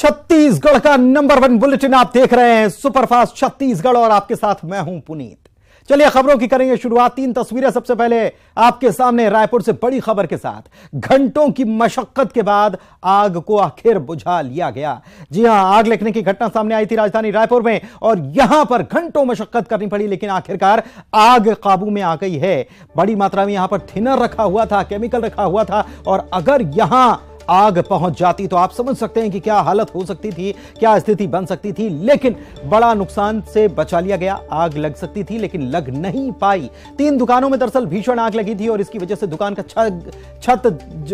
छत्तीसगढ़ का number 1 bulletin आप देख रहे हैं सुपरफास्ट छत्तीसगढ़ और आपके साथ मैं हूं पुनीत। चलिए खबरों की करेंगे शुरुआत। 3 तस्वीरें सबसे पहले आपके सामने रायपुर से बड़ी खबर के साथ। घंटों की मशक्कत के बाद आग को आखिर बुझा लिया गया। जी हां, आग लगने की घटना सामने आई थी राजधानी रायपुर में और यहां पर घंटों मशक्कत करनी पड़ी, लेकिन आखिरकार आग काबू में आ गई है। बड़ी मात्रा में यहां पर थिनर रखा हुआ था, केमिकल रखा हुआ था और अगर यहां आग पहुंच जाती तो आप समझ सकते हैं कि क्या हालत हो सकती थी, क्या स्थिति बन सकती थी। लेकिन बड़ा नुकसान से बचा लिया गया। आग लग सकती थी लेकिन लग नहीं पाई। 3 दुकानों में दरअसल भीषण आग लगी थी और इसकी वजह से दुकान का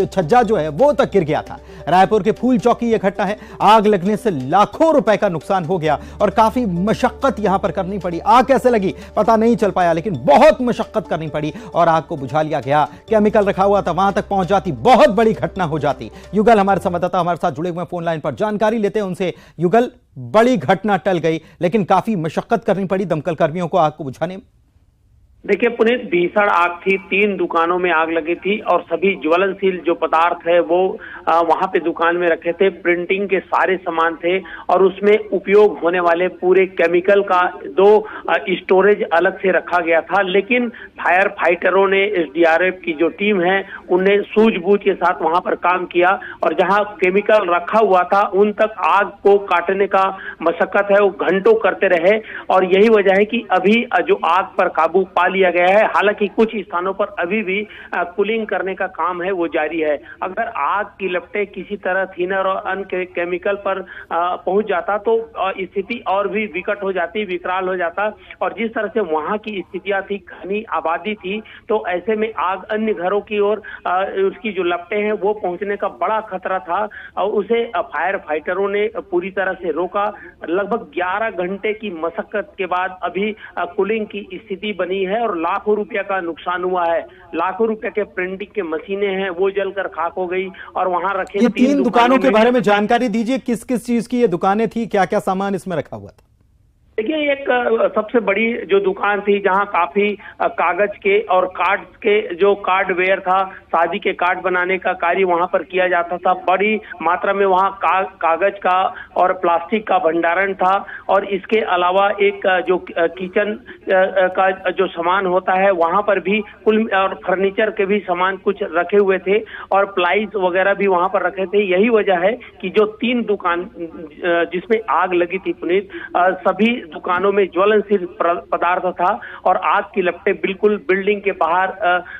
छज्जा जो है वो तक गिर गया था। रायपुर के फूल चौक की यह घटना है। आग लगने से लाखों रुपए का नुकसान हो गया और काफी मशक्कत यहां पर करनी पड़ी। आग कैसे लगी पता नहीं चल पाया, लेकिन बहुत मशक्कत करनी पड़ी और आग को बुझा लिया गया। केमिकल रखा हुआ था, वहां तक पहुंच जाती बहुत बड़ी घटना हो जाती। युगल हमारे संवाददाता हमारे साथ जुड़े हुए फोन लाइन पर, जानकारी लेते हैं उनसे। युगल, बड़ी घटना टल गई लेकिन काफी मशक्कत करनी पड़ी दमकल कर्मियों को आग को बुझाने में। देखिए पुनीत, भीषण आग थी। 3 दुकानों में आग लगी थी और सभी ज्वलनशील जो पदार्थ है वो वहां पे दुकान में रखे थे। प्रिंटिंग के सारे सामान थे और उसमें उपयोग होने वाले पूरे केमिकल का 2 स्टोरेज अलग से रखा गया था। लेकिन फायर फाइटरों ने, एसडीआरएफ की जो टीम है उन्हें सूझबूझ के साथ वहां पर काम किया और जहां केमिकल रखा हुआ था उन तक आग को काटने का मशक्कत है वो घंटों करते रहे और यही वजह है कि अभी जो आग पर काबू पा लिया गया है। हालांकि कुछ स्थानों पर अभी भी कूलिंग करने का काम है वो जारी है। अगर आग की लपटें किसी तरह थिनर और अन्य केमिकल पर पहुंच जाता तो स्थिति और भी विकट हो जाती, विकराल हो जाता। और जिस तरह से वहां की स्थितियां थी, घनी आबादी थी, तो ऐसे में आग अन्य घरों की ओर उसकी जो लपटें हैं वो पहुंचने का बड़ा खतरा था और उसे फायर फाइटरों ने पूरी तरह से रोका। लगभग 11 घंटे की मशक्कत के बाद अभी कूलिंग की स्थिति बनी है और लाखों रुपया का नुकसान हुआ है। लाखों रुपए के प्रिंटिंग के मशीनें हैं वो जलकर खाक हो गई और वहां रखे ये 3 दुकानों के बारे में जानकारी दीजिए। किस किस चीज की ये दुकानें थी, क्या क्या सामान इसमें रखा हुआ था? देखिए, एक सबसे बड़ी जो दुकान थी जहां काफी कागज के और कार्ड के जो कार्डवेयर था, शादी के कार्ड बनाने का कार्य वहां पर किया जाता था। बड़ी मात्रा में वहां कागज का और प्लास्टिक का भंडारण था और इसके अलावा एक जो किचन का जो सामान होता है वहां पर भी कुल और फर्नीचर के भी सामान कुछ रखे हुए थे और प्लाईज वगैरह भी वहां पर रखे थे। यही वजह है कि जो 3 दुकान जिसमें आग लगी थी पुनीत, सभी दुकानों में ज्वलनशील पदार्थ था और आग की लपटें बिल्कुल बिल्डिंग के बाहर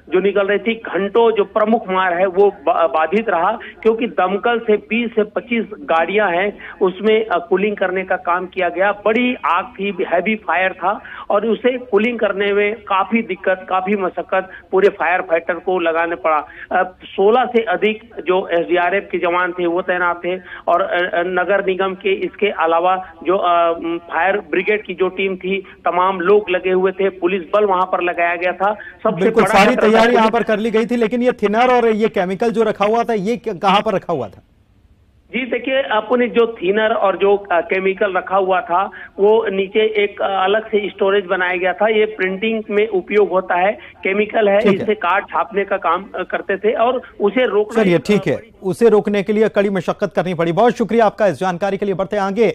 जो निकल रही थी। घंटों जो प्रमुख मार्ग है वो बाधित रहा क्योंकि दमकल से 20 से 25 गाड़ियां हैं, उसमें कूलिंग करने का काम किया गया। बड़ी आग थी, हैवी फायर था और उसे कूलिंग करने में काफी दिक्कत, काफी मशक्कत पूरे फायर फाइटर को लगाने पड़ा। 16 से अधिक जो एसडीआरएफ के जवान थे वो तैनात थे और नगर निगम के इसके अलावा जो फायर ब्रिगेड की जो टीम थी, तमाम लोग लगे हुए थे। पुलिस बल वहां पर लगाया गया था। सबसे बड़ा सारी तैयारी यहां पर कर ली गई थी। लेकिन ये थिनर और ये केमिकल जो रखा हुआ था ये कहां पर रखा हुआ था? जी देखिए, अपने जो थिनर और जो केमिकल रखा हुआ था वो नीचे एक अलग से स्टोरेज बनाया गया था। ये प्रिंटिंग में उपयोग होता है, केमिकल है, इससे कार्ड छापने का काम करते थे और उसे रोकना। चलिए ठीक है, उसे रोकने के लिए कड़ी मशक्कत करनी पड़ी। बहुत शुक्रिया आपका इस जानकारी के लिए। बढ़ते आगे।